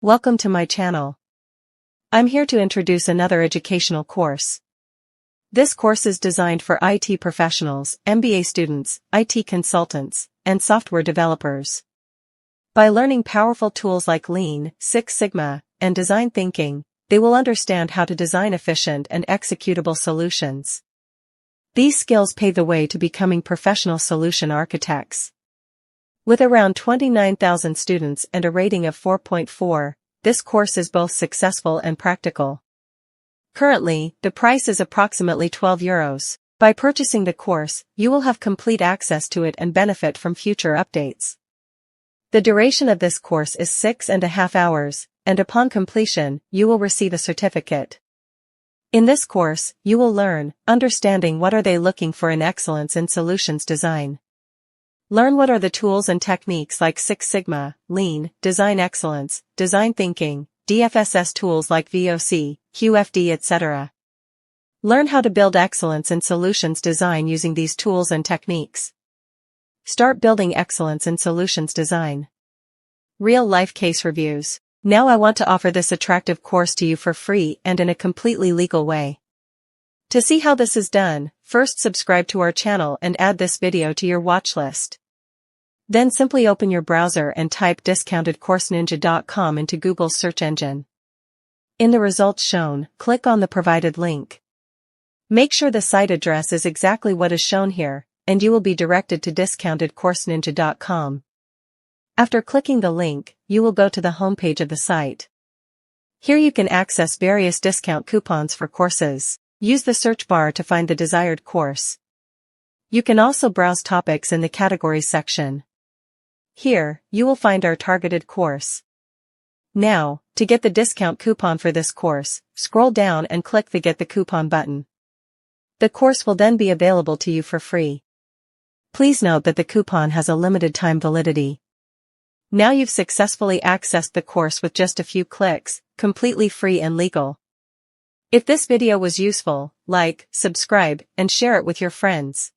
Welcome to my channel. I'm here to introduce another educational course. This course is designed for IT professionals, MBA students, IT consultants, and software developers. By learning powerful tools like Lean, Six Sigma, and design thinking, they will understand how to design efficient and executable solutions. These skills pave the way to becoming professional solution architects. With around 29,000 students and a rating of 4.4, this course is both successful and practical. Currently, the price is approximately €12. By purchasing the course, you will have complete access to it and benefit from future updates. The duration of this course is 6.5 hours, and upon completion, you will receive a certificate. In this course, you will learn, understanding what are they looking for in excellence in solutions design. Learn what are the tools and techniques like Six Sigma, Lean, Design Excellence, Design Thinking, DFSS tools like VOC, QFD, etc. Learn how to build excellence in solutions design using these tools and techniques. Start building excellence in solutions design. Real-life case reviews. Now I want to offer this attractive course to you for free and in a completely legal way. To see how this is done, first subscribe to our channel and add this video to your watch list. Then simply open your browser and type discountedcourseninja.com into Google's search engine. In the results shown, click on the provided link. Make sure the site address is exactly what is shown here, and you will be directed to discountedcourseninja.com. After clicking the link, you will go to the homepage of the site. Here you can access various discount coupons for courses. Use the search bar to find the desired course. You can also browse topics in the categories section. Here, you will find our targeted course. Now, to get the discount coupon for this course, scroll down and click the Get the Coupon button. The course will then be available to you for free. Please note that the coupon has a limited time validity. Now you've successfully accessed the course with just a few clicks, completely free and legal. If this video was useful, like, subscribe, and share it with your friends.